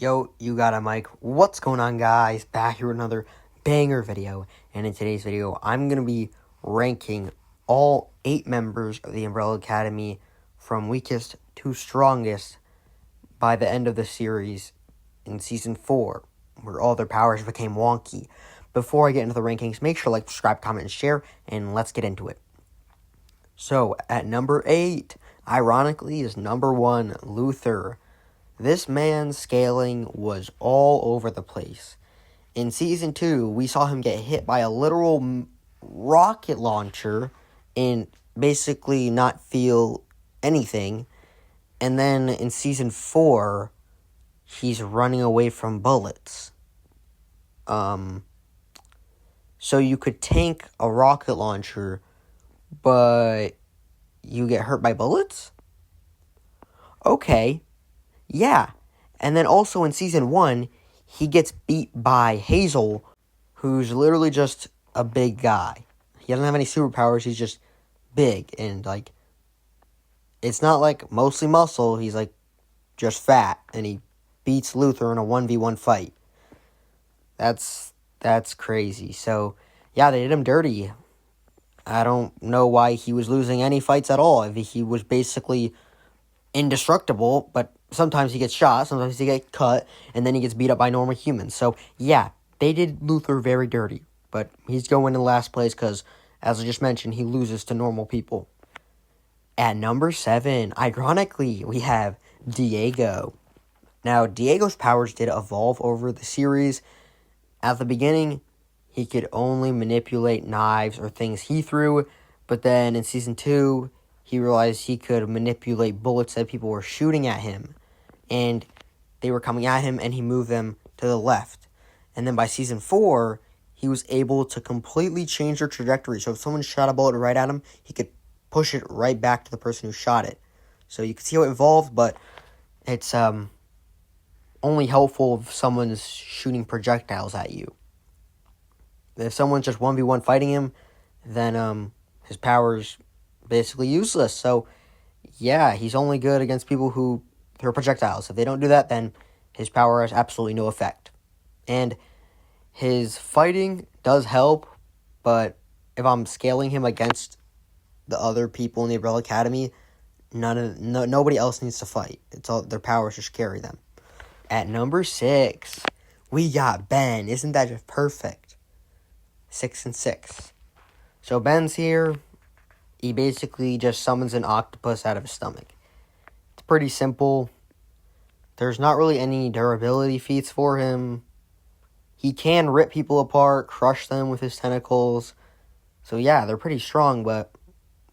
Yo, you got a mic. What's going on, guys? Back here with another banger video. And in today's video, I'm going to be ranking all 8 members of the Umbrella Academy from weakest to strongest by the end of the series in Season 4, where all their powers became wonky. Before I get into the rankings, make sure to like, subscribe, comment, and share, and let's get into it. So, at number 8, ironically, is number 1, Luther. This man's scaling was all over the place. In Season 2, we saw him get hit by a literal rocket launcher and basically not feel anything. And then in Season 4, he's running away from bullets. So you could tank a rocket launcher, but you get hurt by bullets? Okay. Yeah, and then also in Season 1, he gets beat by Hazel, who's literally just a big guy. He doesn't have any superpowers, he's just big, and, it's not, mostly muscle, he's, just fat, and he beats Luther in a 1v1 fight. That's crazy. So, yeah, they did him dirty. I don't know why he was losing any fights at all. He was basically indestructible, but sometimes he gets shot, sometimes he gets cut, and then he gets beat up by normal humans. So, yeah, they did Luther very dirty, but he's going in last place because, as I just mentioned, he loses to normal people. At number 7, ironically, we have Diego. Now, Diego's powers did evolve over the series. At the beginning, he could only manipulate knives or things he threw, but then in Season 2, he realized he could manipulate bullets that people were shooting at him. And they were coming at him, and he moved them to the left. And then by Season 4, he was able to completely change their trajectory. So if someone shot a bullet right at him, he could push it right back to the person who shot it. So you can see how it evolved, but it's only helpful if someone's shooting projectiles at you. If someone's just 1v1 fighting him, then his power's basically useless. So, yeah, he's only good against people who throw projectiles. If they don't do that, then his power has absolutely no effect. And his fighting does help, but if I'm scaling him against the other people in the Umbrella Academy, nobody else needs to fight. It's all their powers just carry them. At number 6, we got Ben. Isn't that just perfect? 6 and 6. So Ben's here. He basically just summons an octopus out of his stomach. It's pretty simple. There's not really any durability feats for him. He can rip people apart, crush them with his tentacles. So yeah, they're pretty strong, but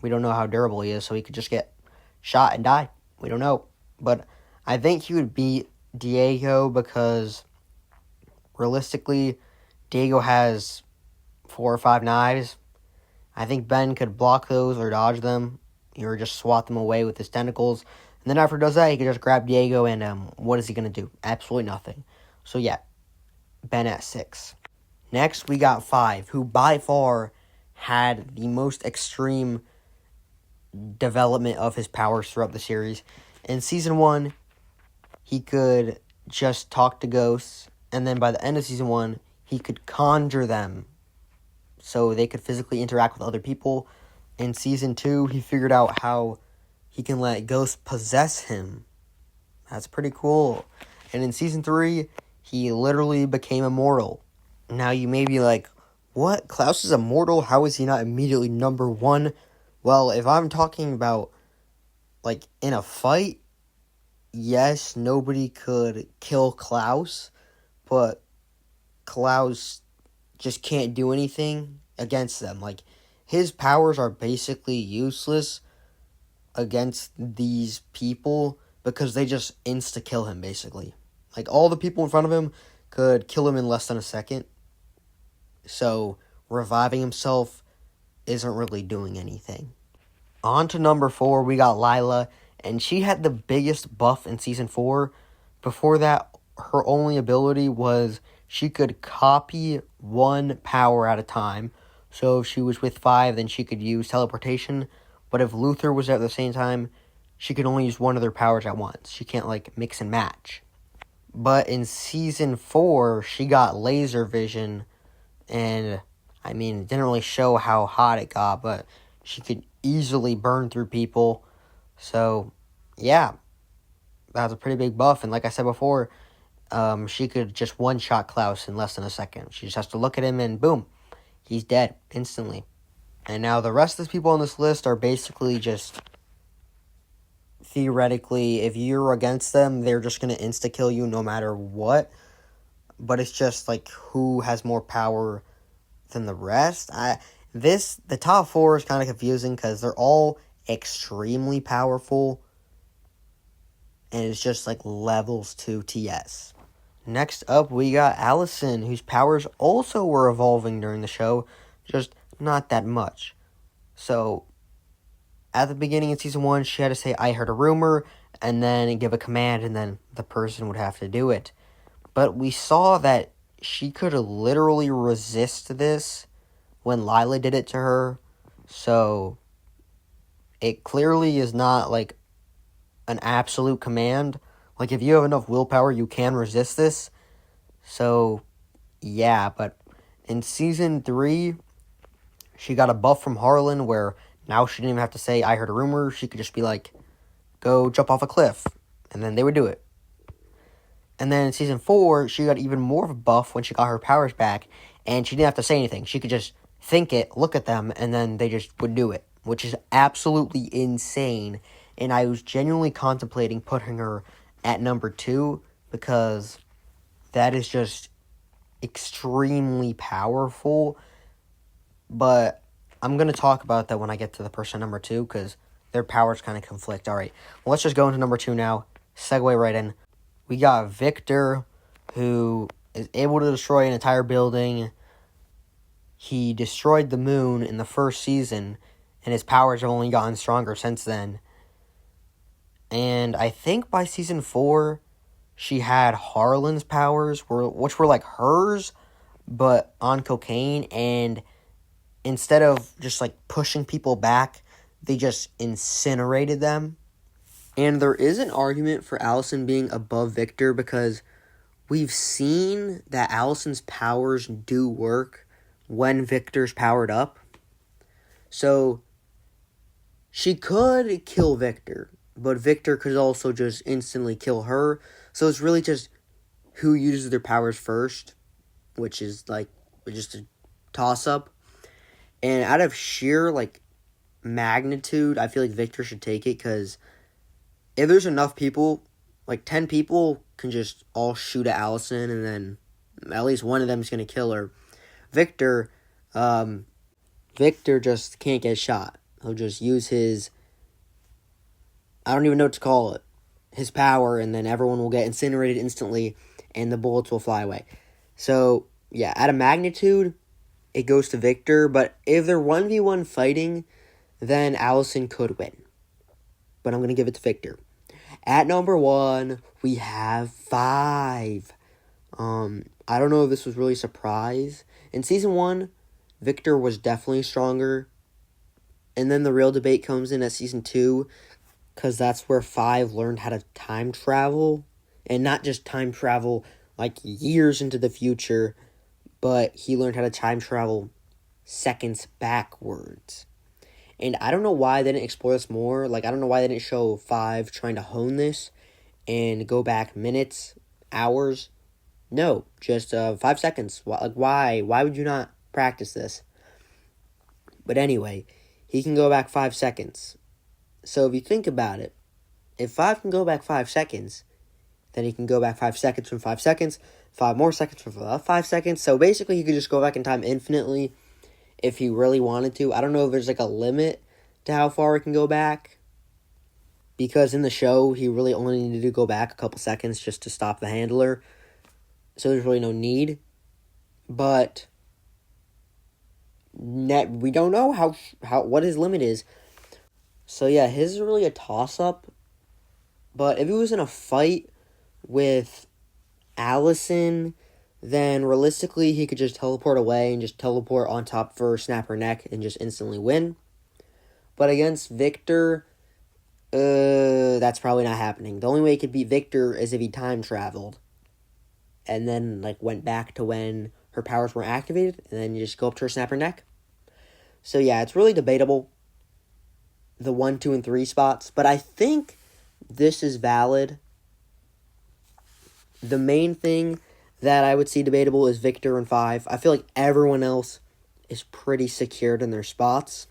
we don't know how durable he is, so he could just get shot and die. We don't know. But I think he would beat Diego because, realistically, Diego has 4 or 5 knives. I think Ben could block those or dodge them, or just swat them away with his tentacles. And then after he does that, he could just grab Diego, and what is he going to do? Absolutely nothing. So yeah, Ben at 6. Next, we got 5, who by far had the most extreme development of his powers throughout the series. In Season 1, he could just talk to ghosts, and then by the end of Season 1, he could conjure them so they could physically interact with other people. In Season 2, he figured out how he can let ghosts possess him. That's pretty cool. And in Season 3, he literally became immortal. Now you may be like, what? Klaus is immortal? How is he not immediately number 1? Well, if I'm talking about, in a fight, yes, nobody could kill Klaus, but Klaus just can't do anything against them. His powers are basically useless against these people because they just insta-kill him, basically. All the people in front of him could kill him in less than a second. So, reviving himself isn't really doing anything. On to number 4, we got Lila, and she had the biggest buff in Season 4. Before that, her only ability was she could copy one power at a time. So if she was with 5, then she could use teleportation. But if Luther was there at the same time, she could only use one of their powers at once. She can't, mix and match. But in Season 4, she got laser vision, and, I mean, it didn't really show how hot it got, but she could easily burn through people. So, yeah, that was a pretty big buff, and like I said before, she could just one-shot Klaus in less than a second. She just has to look at him, and boom, he's dead instantly. And now the rest of the people on this list are basically just, theoretically, if you're against them, they're just going to insta-kill you no matter what. But it's just, like, who has more power than the rest? The top 4 is kind of confusing because they're all extremely powerful. And it's just, like, levels to TS. Next up, we got Allison, whose powers also were evolving during the show, just not that much. So, at the beginning of Season 1, she had to say, "I heard a rumor," and then give a command, and then the person would have to do it. But we saw that she could literally resist this when Lila did it to her. So, it clearly is not, like, an absolute command. Like, if you have enough willpower, you can resist this. So, yeah, but in Season 3, she got a buff from Harlan where now she didn't even have to say, "I heard a rumor." She could just be like, "Go jump off a cliff." And then they would do it. And then in Season 4, she got even more of a buff when she got her powers back. And she didn't have to say anything. She could just think it, look at them, and then they just would do it. Which is absolutely insane. And I was genuinely contemplating putting her at number 2. Because that is just extremely powerful. But I'm going to talk about that when I get to the person number 2, because their powers kind of conflict. Alright, well, let's just go into number 2 now. Segue right in. We got Victor, who is able to destroy an entire building. He destroyed the moon in the first season, and his powers have only gotten stronger since then. And I think by Season 4, she had Harlan's powers, which were like hers, but on cocaine, and instead of just, like, pushing people back, they just incinerated them. And there is an argument for Allison being above Victor because we've seen that Allison's powers do work when Victor's powered up. So, she could kill Victor, but Victor could also just instantly kill her. So it's really just who uses their powers first, which is, like, just a toss-up. And out of sheer, like, magnitude, I feel like Victor should take it, because if there's enough people, like 10 people can just all shoot at Allison, and then at least one of them is going to kill her. Victor just can't get shot. He'll just use his, I don't even know what to call it, his power, and then everyone will get incinerated instantly, and the bullets will fly away. So, yeah, out of magnitude, it goes to Victor, but if they're 1v1 fighting, then Allison could win. But I'm going to give it to Victor. At number 1, we have 5. I don't know if this was really a surprise. In Season 1, Victor was definitely stronger. And then the real debate comes in at Season 2, because that's where 5 learned how to time travel. And not just time travel, like, years into the future, but he learned how to time travel seconds backwards. And I don't know why they didn't explore this more. Like, I don't know why they didn't show 5 trying to hone this and go back minutes, hours. No, just 5 seconds. Like, why? Why would you not practice this? But anyway, he can go back 5 seconds. So if you think about it, if 5 can go back 5 seconds, then he can go back 5 seconds from 5 seconds, 5 more seconds from 5 seconds. So basically, he could just go back in time infinitely if he really wanted to. I don't know if there's, like, a limit to how far he can go back, because in the show, he really only needed to go back a couple seconds just to stop the handler. So there's really no need. But we don't know what his limit is. So yeah, his is really a toss-up. But if he was in a fight with Allison, then realistically he could just teleport away and just teleport on top of her, snap her neck, and just instantly win. But against Victor, that's probably not happening. The only way he could beat Victor is if he time traveled. and then, like, went back to when her powers were activated, and then you just go up to her, snap her neck. So, yeah, it's really debatable, the 1, 2, and 3 spots, but I think this is valid. The main thing that I would see debatable is Victor and 5. I feel like everyone else is pretty secured in their spots.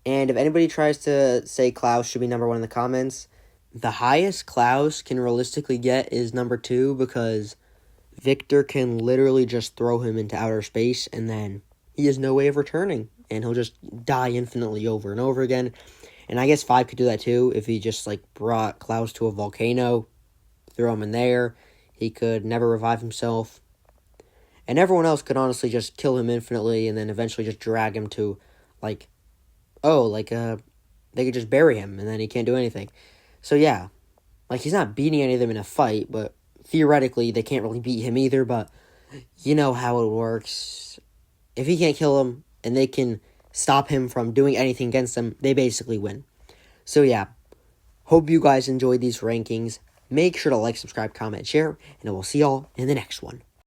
And if anybody tries to say Klaus should be number 1 in the comments, the highest Klaus can realistically get is number 2, because Victor can literally just throw him into outer space, and then he has no way of returning, and he'll just die infinitely over and over again. And I guess 5 could do that too, if he just, like, brought Klaus to a volcano, threw him in there. He could never revive himself. And everyone else could honestly just kill him infinitely, and then eventually just drag him to, like, they could just bury him, and then he can't do anything. So, yeah, like, he's not beating any of them in a fight, but theoretically, they can't really beat him either, but you know how it works. If he can't kill him, and they can stop him from doing anything against them, they basically win. So, yeah, hope you guys enjoyed these rankings. Make sure to like, subscribe, comment, share, and I will see y'all in the next one.